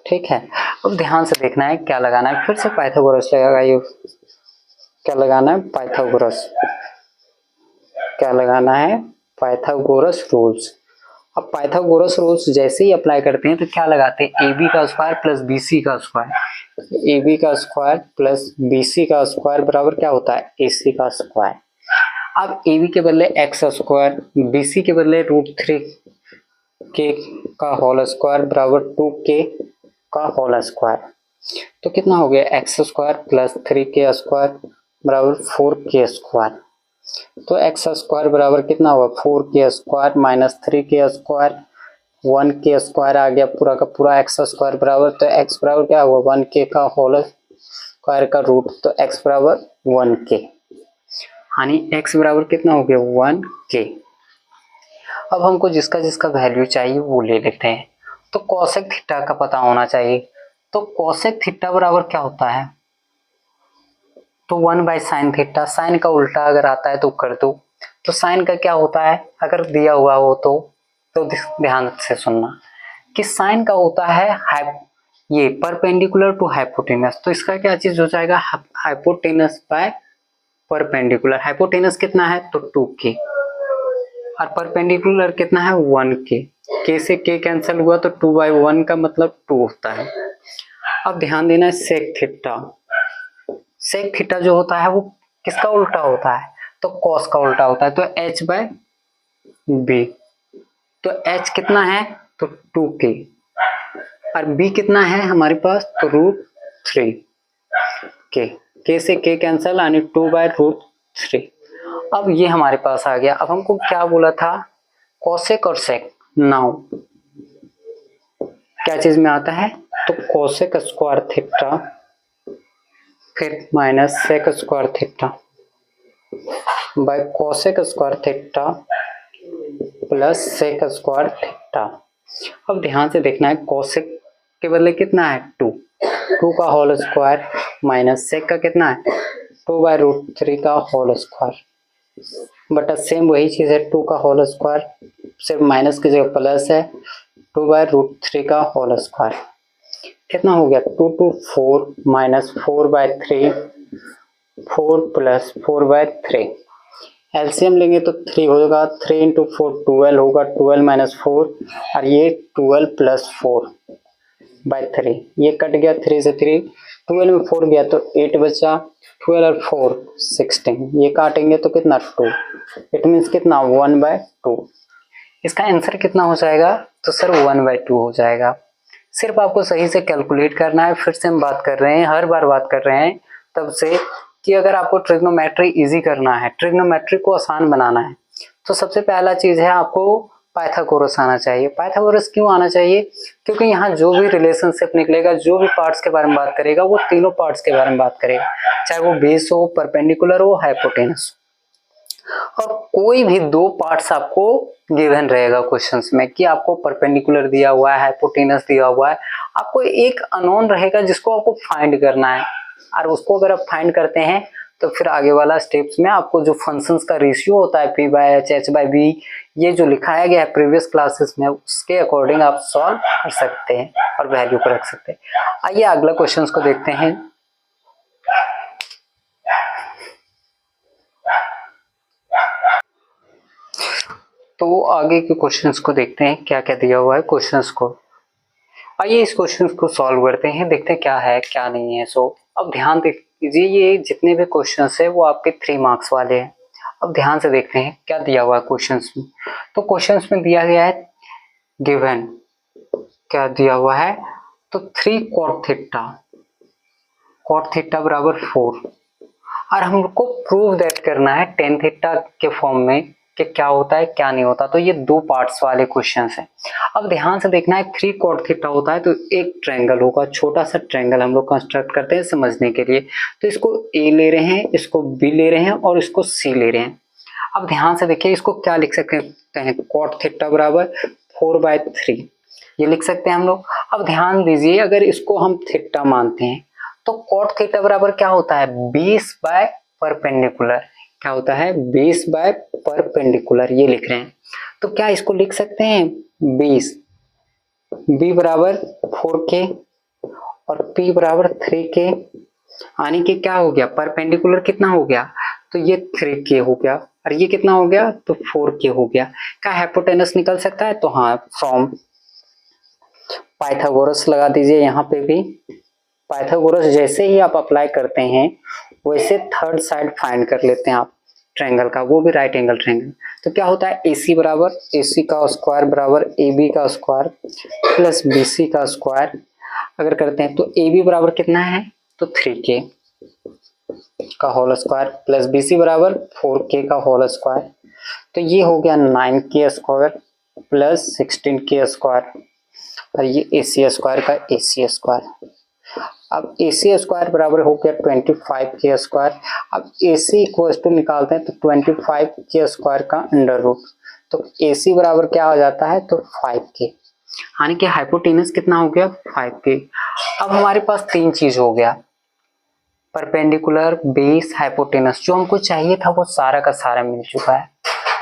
ठीक है, अब ध्यान से देखना है क्या लगाना है, फिर से पाइथागोरस लगेगा। ये क्या लगाना है, पाइथागोरस। क्या लगाना है, पाइथागोरस रूल्स। अब पाइथागोरस रूल्स जैसे ही अप्लाई करते हैं तो क्या लगाते हैं, AB का स्क्वायर प्लस BC का स्क्वायर। AB का स्क्वायर प्लस BC का स्क्वायर बराबर क्या होता है, AC का स्क्वायर। अब AB के बदले x स्क्वायर, BC के बदले √3k का होल स्क्वायर बराबर 2k का होल स्क्वायर। तो कितना हो गया, x square plus 3k square बराबर 4k स्क्वायर। तो x स्क्वायर बराबर कितना हुआ, 4k square minus 3k square, 1k square आ गया पूरा का पूरा x स्क्वायर बराबर, तो x बराबर क्या हुआ, 1k का होल स्क्वायर का रूट, तो x बराबर 1k, यानी x बराबर कितना हो गया, 1k। अब हमको जिसका जिसका वैल्यू चाहिए वो ले लेते हैं। तो कोसेक थीटा का पता होना चाहिए। तो कोसेक थीटा बराबर क्या होता है, तो 1/sin थीटा। साइन का उल्टा अगर आता है तो कर दो। तो साइन का क्या होता है, अगर दिया हुआ हो तो ध्यान से सुनना कि साइन का होता है ये परपेंडिकुलर टू हाइपोटेनस। तो इसका क्या चीज हो जाएगा, हाइपोटेनस बाय परपेंडिकुलर। हाइपोटेनस कितना है, तो 2k और परपेंडिकुलर कितना है, 1k। k से k कैंसिल हुआ तो 2/1 का मतलब 2 होता है। अब ध्यान देना है सेक थीटा। सेक थीटा जो होता है वो किसका उल्टा होता है, तो कॉस का उल्टा होता है, तो h/b। तो h कितना है, तो 2k और b कितना है हमारे पास, तो √3k। k से k कैंसिल यानी 2/√3। अब ये हमारे पास आ गया। अब हमको क्या बोला था, कोसेक और सेक। नाउ क्या चीज में आता है, तो कोसेक स्क्वायर थीटा फिर minus sec square theta by cosec square theta plus sec square theta. अब ध्यान से देखना है, कोसेक के बदले कितना है 2 का होल स्क्वायर माइनस सेक का कितना है 2/√3 का होल स्क्वायर बटा सेम वही चीज है 2 का होल स्क्वायर, सिर्फ माइनस की जगह प्लस है 2/√3 का होल स्क्वायर। कितना हो गया 2 to 4 माइनस 4/3 4 प्लस 4/3। एलसीएम लेंगे तो 3 होगा, 3 into 4 12 होगा, 12 माइनस 4 और ये 12 प्लस 4/3, ये कट गया 3 से 3, 12 में 4 गया तो 8 बचा, 12 और 4 16, ये काटेंगे तो कितना 2, इट मीन्स कितना 1/2। इसका आंसर कितना हो जाएगा तो सर 1/2 हो जाएगा। सिर्फ आपको सही से कैलकुलेट करना है। फिर से हम बात कर रहे हैं, हर बार बात कर रहे हैं तब से, कि अगर आपको ट्रिग्नोमेट्री इजी करना है, ट्रिग्नोमेट्री को आसान बनाना है, तो सबसे पहला चीज है आपको पाइथागोरस आना चाहिए। पाइथागोरस क्यों आना चाहिए? क्योंकि यहाँ जो भी रिलेशनशिप निकलेगा, जो भी पार्ट्स के बारे में बात करेगा, वो तीनों पार्ट्स के बारे में बात करेगा, चाहे वो बेस हो, परपेंडिकुलर हो, हाइपोटेनस। और कोई भी दो पार्ट्स आपको गिवन रहेगा क्वेश्चंस में, कि आपको परपेंडिकुलर दिया हुआ है, हाइपोटेनस दिया हुआ है, आपको एक अननोन रहेगा जिसको आपको फाइंड करना है। और उसको अगर आप फाइंड करते हैं तो फिर आगे वाला स्टेप्स में आपको जो फंक्शंस का रेशियो होता है P/H, H/B, ये जो लिखाया गया है प्रीवियस क्लासेस में, उसके अकॉर्डिंग आप सॉल्व कर सकते हैं और वैल्यू को रख सकते हैं। आइए अगला क्वेश्चन को देखते हैं। तो आगे के क्वेश्चंस को देखते हैं क्या क्या दिया हुआ है क्वेश्चंस को। आइए इस क्वेश्चंस को सॉल्व करते हैं, देखते हैं क्या है क्या नहीं है। सो अब ध्यान दीजिए, ये जितने भी क्वेश्चंस है वो आपके 3 मार्क्स वाले हैं। अब ध्यान से देखते हैं क्या दिया हुआ है क्वेश्चंस में। तो क्वेश्चंस में दिया गया है गिवन, क्या दिया हुआ है तो 3 cot थीटा बराबर 4, और हमको प्रूव दैट करना है tan थीटा के फॉर्म में कि क्या होता है क्या नहीं होता। तो ये 2 पार्ट्स वाले क्वेश्चंस हैं। अब ध्यान से देखना है, 3 cot थीटा होता है तो एक ट्रायंगल होगा, छोटा सा ट्रायंगल हम लोग कंस्ट्रक्ट करते हैं समझने के लिए। तो इसको A ले रहे हैं, इसको B ले रहे हैं और इसको C ले रहे हैं। अब ध्यान से देखिए, इसको क्या लिख सकते हैं, cot थीटा बराबर 4/3, ये लिख सकते हैं हम लोग। अब ध्यान दीजिए, अगर इसको हम थीटा मानते हैं तो cot थीटा बराबर क्या होता है 20/परपेंडिकुलर, क्या होता है 20/परपेंडिकुलर, ये लिख रहे हैं। तो क्या इसको लिख सकते हैं 20, b बराबर 4k और p बराबर 3k, यानी कि क्या हो गया परपेंडिकुलर कितना हो गया तो ये 3k हो गया और ये कितना हो गया तो 4k हो गया। क्या हाइपोटेनस निकल सकता है? तो हाँ, फ्रॉम पाइथागोरस लगा दीजिए यहाँ पे भी। पाइथागोरस जैसे ही आप अप्लाई करते हैं वैसे थर्ड साइड फाइंड कर लेते हैं आप ट्रायंगल का, वो भी राइट एंगल ट्रायंगल। तो क्या होता है AC बराबर AC का स्क्वायर बराबर AB का स्क्वायर प्लस BC का स्क्वायर। अगर करते हैं तो AB बराबर कितना है तो 3k का होल स्क्वायर प्लस BC बराबर 4k का होल स्क्वायर। तो ये हो गया 9k square plus 16k square और ये AC स्क्वायर का AC स्क्वायर। अब AC स्क्वायर बराबर हो गया 25k स्क्वायर। अब AC इक्वल टू निकालते हैं तो 25k स्क्वायर का अंडर रूट, तो AC बराबर क्या हो जाता है तो 5k, यानी कि हाइपोटेनस कितना हो गया 5k। अब हमारे पास 3 चीज हो गया, परपेंडिकुलर, बेस, हाइपोटेनस। जो हमको चाहिए था वो सारा का सारा मिल चुका है।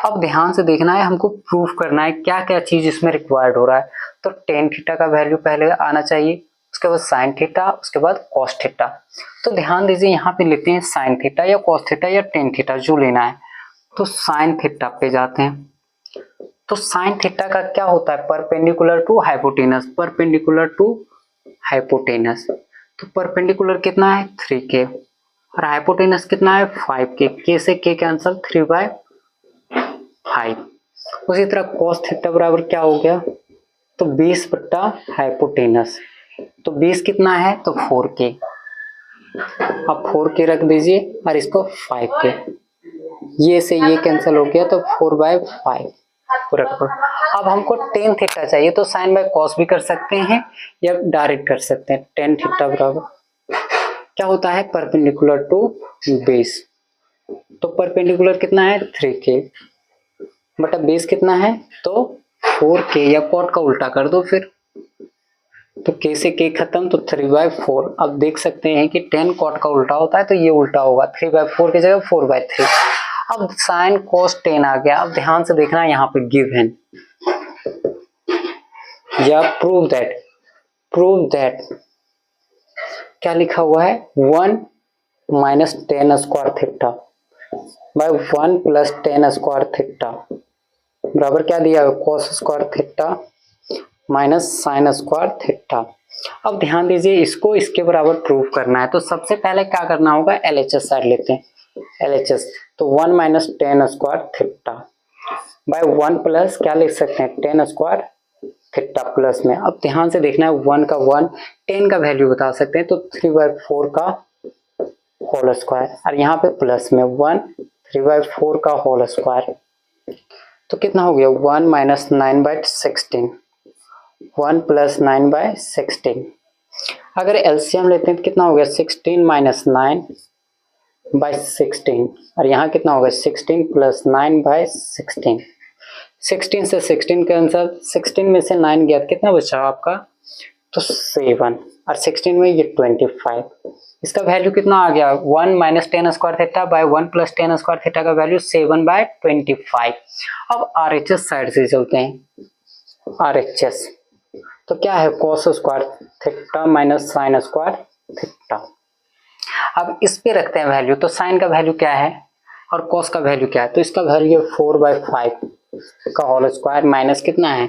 अब ध्यान से देखना है, हमको प्रूफ करना है क्या क्या चीज इसमें रिक्वायर्ड हो रहा है। तो tan थीटा का वैल्यू पहले आना चाहिए, उसके बाद sin थीटा, उसके बाद cos थीटा। तो ध्यान दीजिए, यहाँ पे लेते हैं sin थीटा या cos थीटा या tan थीटा जो लेना है। तो sin थीटा पे जाते हैं। तो sin थीटा का क्या होता है perpendicular to hypotenuse, perpendicular to hypotenuse. तो परपेंडिकुलर कितना है 3k और हाइपोटेनस कितना है 5k, k से k कैंसिल 3/5। उसी तरह cos थीटा बराबर क्या हो गया तो 20 बट्टा हाइपोटेनस, तो 20 कितना है तो 4k, अब 4k रख दीजिए और इसको 5k, ये से ये कैंसिल हो गया तो 4/5 रख दो। अब हमको tan थीटा चाहिए तो sin बाय cos भी कर सकते हैं या डायरेक्ट कर सकते हैं। tan थीटा बराबर क्या होता है परपेंडिकुलर टू बेस, तो परपेंडिकुलर कितना है 3k बटा बेस कितना है तो 4k, या कॉट का उल्टा कर दो फिर, तो k से k खत्म तो 3/4। अब देख सकते हैं कि 10 कॉट का उल्टा होता है तो ये उल्टा होगा, 3/4 की जगह 4/3। अब साइन cos 10 आ गया। अब ध्यान से देखना यहाँ पे गिवन या प्रूव दैट क्या लिखा हुआ है 1 minus ten square theta bye 1 plus ten square theta बराबर क्या दिया है cos square theta minus sine square theta. अब ध्यान दीजिए इसको इसके बराबर प्रूव करना है तो सबसे पहले क्या करना होगा LHS साइड लेते हैं LHS, तो 1 minus ten square theta bye 1 plus क्या लिख सकते हैं टेन स्क्वायर थीटा प्लस में। अब ध्यान से देखना है 1 का 1 10 का वैल्यू बता सकते हैं तो 3/4 का होल स्क्वायर, और यहाँ पे प्लस में 1 3/4 का होल स्क्वायर, तो कितना हो गया 1 माइनस 9/16 1 प्लस 9/16। अगर एलसीएम लेते हैं तो कितना हो गया 16 माइनस 9/16, और यहाँ कितना होगा 16 प्लस 9/16। 16 से 16 कैंसल, 16 में से 9 गया कितना बचा आपका तो 7, और 16 में ये 25। इसका वैल्यू कितना आ गया 1 minus ten square theta bye 1 plus ten square theta का वैल्यू 7/25। अब RHS साइड से चलते हैं RHS, तो क्या है cos square theta minus sine square theta. अब इस पे रखते हैं वैल्यू, तो साइन का वैल्यू क्या है और cos का वैल्यू क्या है, तो इसका वैल्यू 4/5 का होल स्क्वायर माइनस कितना है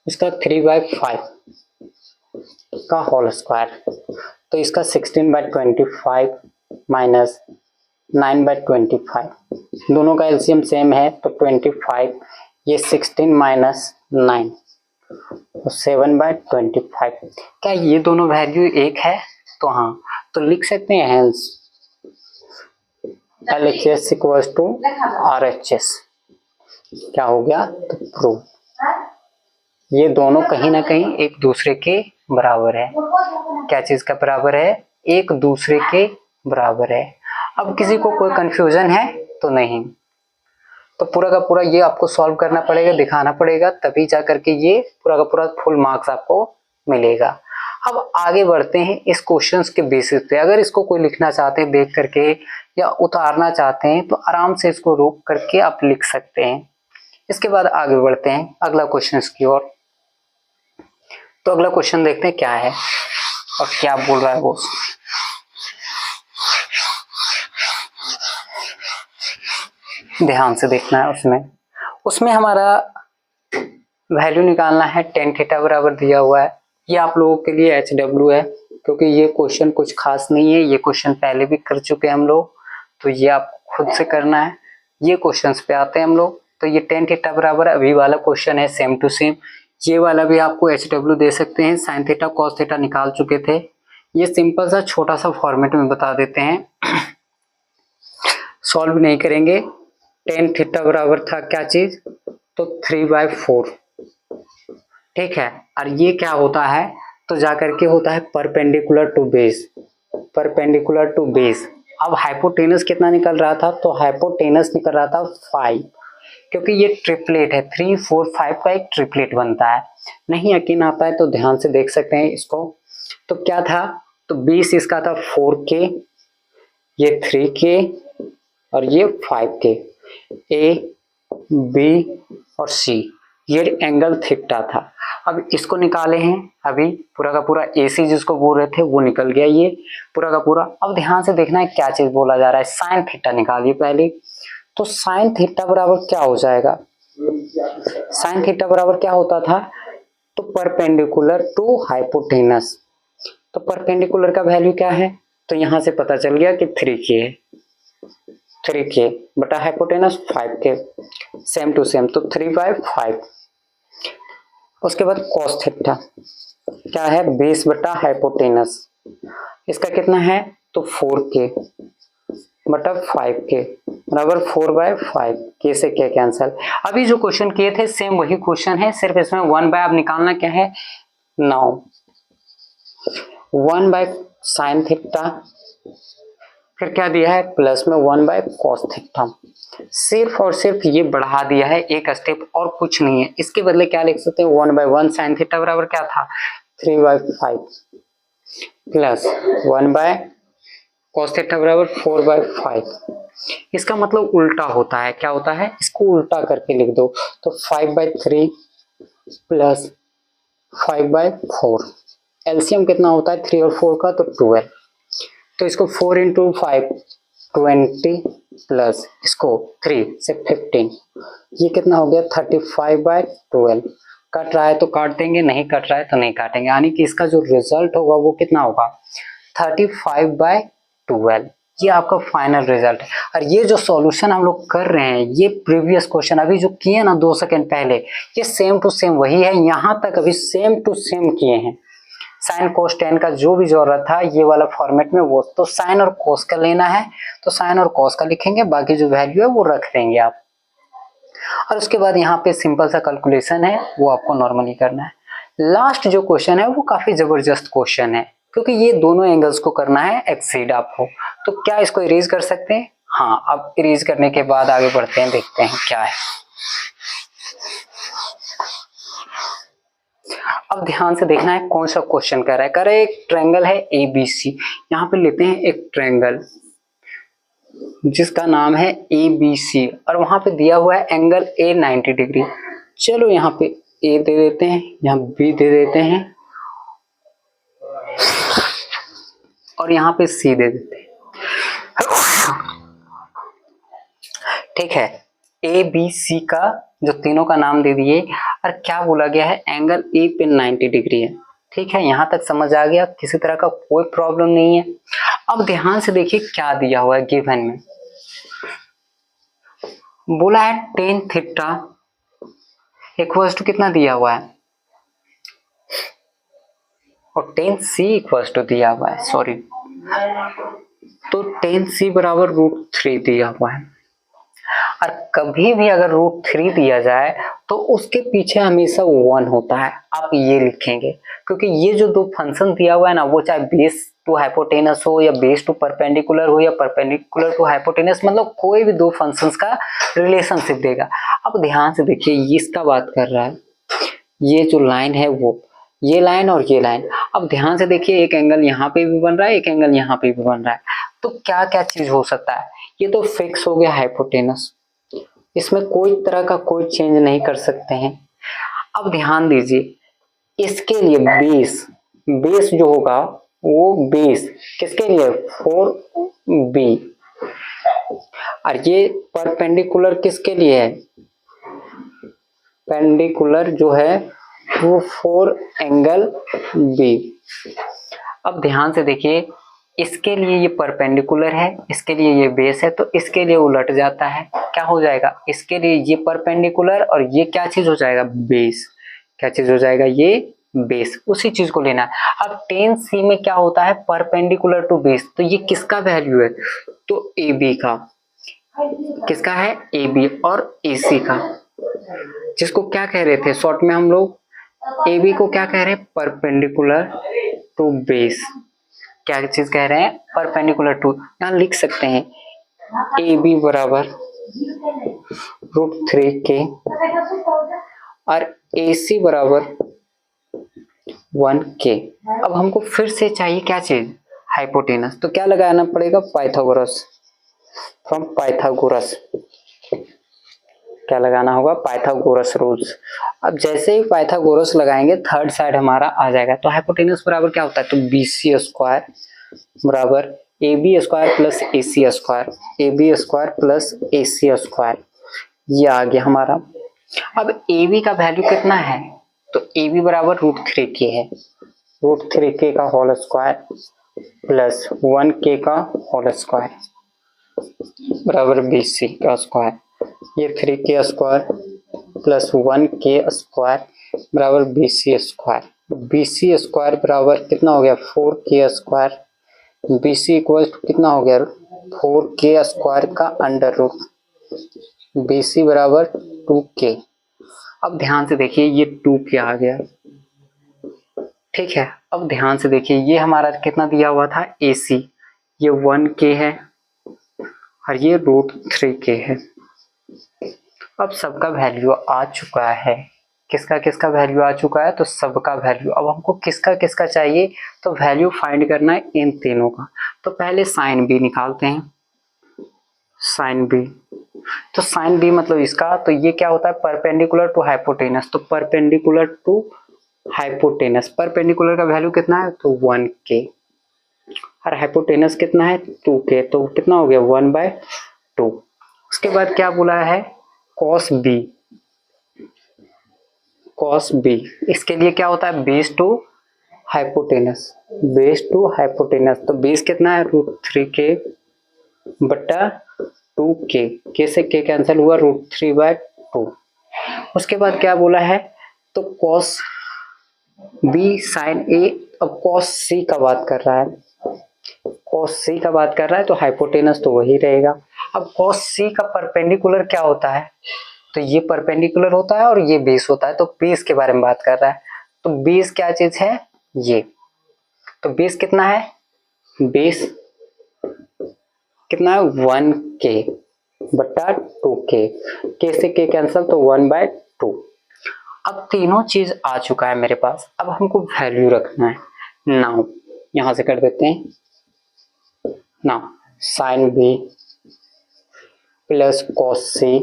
इसका 3/5 का होल स्क्वायर, तो इसका 16/25 माइनस 9/25, दोनों का एलसीएम सेम है तो 25, ये 16 माइनस 9 तो 7/25। क्या ये दोनों वैल्यू एक है, तो हाँ, तो लिख सकते हैं hence LHS equals to RHS। क्या हो गया तो प्रूव ये दोनों कहीं ना कहीं एक दूसरे के बराबर है। क्या चीज का बराबर है एक दूसरे के बराबर है। अब किसी को कोई कंफ्यूजन है तो नहीं, तो पूरा का पूरा ये आपको सॉल्व करना पड़ेगा, दिखाना पड़ेगा, तभी जा करके ये पूरा का पूरा फुल मार्क्स आपको मिलेगा। अब आगे बढ़ते हैं इस क्वेश्चंस के बेसिस पे। अगर इसको कोई लिखना चाहते हैं देख करके या उतारना चाहते हैं तो आराम से इसको रोक करके आप लिख सकते हैं। इसके बाद आगे बढ़ते हैं अगला क्वेश्चन की ओर। तो अगला क्वेश्चन देखते हैं क्या है और क्या बोल रहा है वो। ध्यान से देखना है, उसमें हमारा वैल्यू निकालना है टेन थीटा बराबर दिया हुआ है। ये आप लोगों के लिए HW है क्योंकि ये क्वेश्चन कुछ खास नहीं है, ये क्वेश्चन पहले भी कर चुके हैं हम लोग, तो ये आप खुद से करना है। ये क्वेश्चंस पे आते हैं हम लोग, तो ये टेन थीटा बराबर अभी वाला क्वेश्चन है सेम टू सेम। ये वाला भी आपको HW दे सकते हैं, साइन थीटा कॉस थीटा निकाल चुके थे। ये सिंपल सा छोटा सा फॉर्मेट में बता देते हैं, सॉल्व नहीं करेंगे। टेन थीटा बराबर था क्या चीज तो 3/4, ठीक है। और ये क्या होता है तो जाकर के होता है perpendicular to base, perpendicular to base. अब हाइपोटेनस कितना निकल रहा था तो हाइपोटेनस निकल रहा था 5, क्योंकि ये ट्रिपलेट है 3 4 5 का एक ट्रिपलेट बनता है। नहीं यकीन आता है तो ध्यान से देख सकते हैं इसको। तो क्या था तो बेस इसका था 4k, ये 3k और ये 5k, A B और C, ये एंगल थीटा था। अब इसको निकाले हैं, अभी पूरा का पूरा AC जिसको बोल रहे थे वो निकल गया, ये पूरा का पूरा। अब ध्यान से देखना है क्या चीज बोला जा रहा है, साइन थीटा निकालिए पहले। तो साइन थीटा बराबर क्या हो जाएगा, साइन थीटा बराबर क्या होता था तो परपेंडिकुलर टू हाइपोटेनस। तो परपेंडिकुलर का वैल्यू क्या है तो यहां से पता चल गया कि 3k है, 3k बटा hypotenuse 5k, same to same, तो 3/5। उसके बाद cos थीटा क्या है बेस बटा हाइपोटेनस, इसका कितना है तो 4k बटा 5k बराबर 4/5, k से k कैंसल। अभी जो क्वेश्चन किए थे सेम वही क्वेश्चन है, सिर्फ इसमें 1/, अब निकालना क्या है 9, 1/sin थीटा फिर क्या दिया है, प्लस में 1/cos थीटा। सिर्फ और सिर्फ ये बढ़ा दिया है एक स्टेप और कुछ नहीं है। इसके बदले क्या लिख सकते हैं, 1/1 sin थीटा बराबर क्या था, 3/5 प्लस 1/cos थीटा बराबर 4/5। इसका मतलब उल्टा होता है, क्या होता है, इसको उल्टा करके लिख दो तो 5/3 प्लस 5/4। एलसीएम कितना होता है 3 और 4 का, तो 12। तो इसको 4 इंटू 5 20 प्लस इसको 3 से 15, ये कितना हो गया 35/12। कट रहा है तो काट देंगे, नहीं कट रहा है तो नहीं काटेंगे, यानी कि इसका जो रिजल्ट होगा वो कितना होगा 35/12। ये आपका फाइनल रिजल्ट है। और ये जो सॉल्यूशन हम लोग कर रहे हैं, ये प्रीवियस क्वेश्चन अभी जो किए ना 2 सेकंड पहले, ये सेम टू सेम वही है। यहाँ तक अभी सेम टू सेम किए हैं। साइन कोस टेन का जो भी जरूरत था ये वाला फॉर्मेट में, वो तो साइन और कोस का लेना है तो साइन और कोस का लिखेंगे, बाकी जो वैल्यू है वो रख देंगे आप। और उसके बाद यहाँ पे सिंपल सा कैलकुलेशन है, वो आपको नॉर्मली करना है। लास्ट जो क्वेश्चन है वो काफी जबरदस्त क्वेश्चन है, क्योंकि ये दोनों एंगल्स को करना है एक्सीड आपको। तो क्या इसको इरेज कर सकते हैं, हाँ। अब इरेज करने के बाद आगे बढ़ते हैं, देखते हैं क्या है। अब ध्यान से देखना है कौन सा क्वेश्चन कर रहा है। कर रहा है एक ट्रायंगल है ABC। यहाँ पे लेते हैं एक ट्रायंगल जिसका नाम है ABC, और वहां पे दिया हुआ है एंगल A 90 डिग्री। चलो यहाँ पे A दे देते हैं, यहाँ B दे देते हैं, और यहाँ पे C दे देते हैं। ठीक है, ABC का जो तीनों का नाम दे दिए, और क्या बोला गया है, एंगल A पे 90 डिग्री है। ठीक है, यहाँ तक समझ आ गया, किसी तरह का कोई प्रॉब्लम नहीं है। अब ध्यान से देखिए क्या दिया हुआ है गिवन में। बोला है tan थीटा इक्वल्स टू कितना दिया हुआ है, और tan C इक्वल्स टू दिया हुआ है, सॉरी, तो tan C बराबर √3 दिया हुआ है। और कभी भी अगर √3 दिया जाए तो उसके पीछे हमेशा 1 होता है, आप ये लिखेंगे, क्योंकि ये जो दो फंक्शन दिया हुआ है ना, वो चाहे बेस टू हाइपोटेनस हो या बेस टू परपेंडिकुलर हो या परपेंडिकुलर टू हाइपोटेनस, मतलब कोई भी दो फंक्शंस का रिलेशनशिप देगा। अब ध्यान से देखिए, ये इसका बात कर रहा है, ये जो लाइन है वो, ये लाइन और ये लाइन। अब ध्यान से देखिए, एक एंगल यहाँ पे भी बन रहा है, एक एंगल यहाँ पे भी बन रहा है, तो क्या क्या चीज हो सकता है, ये तो फिक्स हो गया हाइपोटेनस, इसमें कोई तरह का कोई चेंज नहीं कर सकते हैं। अब ध्यान दीजिए, इसके लिए बेस, बेस जो होगा वो बेस किसके लिए, 4B, और ये परपेंडिकुलर किसके लिए है, पेंडिकुलर जो है वो 4 एंगल B। अब ध्यान से देखिए, इसके लिए ये परपेंडिकुलर है, इसके लिए ये बेस है, तो इसके लिए उलट जाता है, क्या हो जाएगा, इसके लिए ये परपेंडिकुलर और ये क्या चीज हो जाएगा, बेस। क्या चीज हो जाएगा, ये बेस, उसी चीज को लेना है। अब tan C में क्या होता है, परपेंडिकुलर टू बेस, तो ये किसका वैल्यू है, तो AB का, किसका है, AB और AC का, जिसको क्या कह रहे थे शॉर्ट में हम लोग, AB को क्या कह रहे हैं, परपेंडिकुलर टू बेस। क्या चीज कह रहे हैं, परपेंडिकुलर टू, यहाँ लिख सकते हैं AB बराबर √3K और AC बराबर 1K। अब हमको फिर से चाहिए क्या चीज, हाइपोटेनस, तो क्या लगाना पड़ेगा, पाइथागोरस, फ्रॉम पाइथागोरस, क्या लगाना होगा, पाइथागोरस रूल्स। अब जैसे ही पाइथागोरस लगाएंगे थर्ड साइड हमारा आ जाएगा, तो हाइपोटेनस बराबर क्या होता है, तो BC स्क्वायर बराबर AB square plus AC square, AB square plus AC square, ये आ गया हमारा। अब AB का वैल्यू कितना है, तो AB बराबर √3K है, √3K का होल स्क्वायर प्लस 1K का होल स्क्वायर बराबर BC का स्क्वायर, ये 3K square plus 1K square बराबर BC स्क्वायर। BC स्क्वायर बराबर कितना हो गया, 4K स्क्वायर, BC इक्वल कितना हो गया, 4K स्क्वायर का अंडर रूट, BC बराबर 2K। अब ध्यान से देखिए, ये 2K आ गया, ठीक है। अब ध्यान से देखिए, ये हमारा कितना दिया हुआ था, AC, ये 1k है और ये √3k है। अब सबका वैल्यू आ चुका है। किसका किसका वैल्यू आ चुका है? तो सबका वैल्यू। अब हमको किसका किसका चाहिए? तो वैल्यू फाइंड करना है इन तीनों का। तो पहले साइन बी निकालते हैं। साइन बी, तो साइन बी मतलब इसका, तो ये क्या होता है? Perpendicular to hypotenuse. तो परपेंडिकुलर टू हाइपोटेनस, परपेंडिकुलर का वैल्यू कितना है? तो 1k और हाइपोटेनस कितना है? 2k। तो कितना हो गया? 1/2। उसके बाद क्या बोला है? Cos B. कॉस बी, इसके लिए क्या होता है? Base to hypotenuse. Base to hypotenuse, तो बेस कितना है? √3k बटा 2k। k से k कैंसिल हुआ, √3/2। उसके बाद क्या बोला है? तो कॉस बी साइन ए। अब कॉस सी का बात कर रहा है, कॉस सी का बात कर रहा है, तो हाइपोटेनस तो वही रहेगा। अब कॉस सी का परपेंडिकुलर क्या होता है? तो ये परपेंडिकुलर होता है और ये बेस होता है। तो बेस के बारे में बात कर रहा है। तो बेस क्या चीज है? ये। तो बेस कितना है? बेस कितना है? 1k बटा 2k। k से k कैंसिल, तो 1/2। अब तीनों चीज आ चुका है मेरे पास। अब हमको वैल्यू रखना है। नाउ यहां से कर देते हैं। Now sine B plus cos C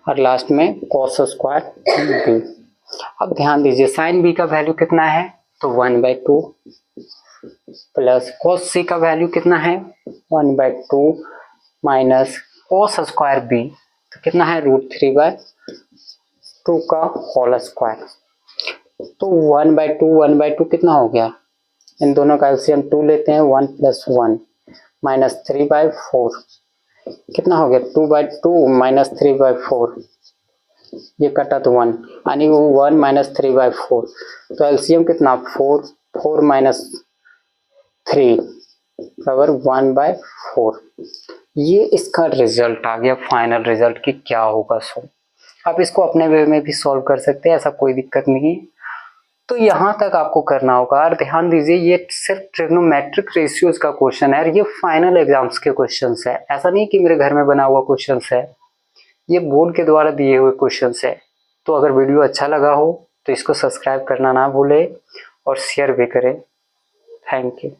और लास्ट में कॉस स्क्वायर बी। अब ध्यान दीजिए, साइन बी का वैल्यू कितना है? तो 1/2 प्लस कॉस सी का वैल्यू कितना है? 1/2 माइनस कॉस स्क्वायर बी, तो कितना है? √3/2 का होल स्क्वायर। तो 1/2 कितना हो गया? इन दोनों का एलसीएम 2 लेते हैं। 1 + 1 माइनस 3/4 कितना हो गया? 2/2 माइनस 3/4, ये कटा तो 1, यानी वो 1 माइनस 3/4। तो एलसीएम कितना? 4, 4 माइनस 3 बराबर 1/4। ये इसका रिजल्ट आ गया, फाइनल रिजल्ट की क्या होगा सो। आप इसको अपने वे में भी सॉल्व कर सकते हैं, ऐसा कोई दिक्कत नहीं है। तो यहाँ तक आपको करना होगा। और ध्यान दीजिए, ये सिर्फ ट्रिग्नोमेट्रिक रेशियोज का क्वेश्चन है और ये फाइनल एग्जाम्स के क्वेश्चंस है। ऐसा नहीं कि मेरे घर में बना हुआ क्वेश्चंस है, ये बोर्ड के द्वारा दिए हुए क्वेश्चंस है। तो अगर वीडियो अच्छा लगा हो तो इसको सब्सक्राइब करना ना भूले और शेयर भी करें। Thank you.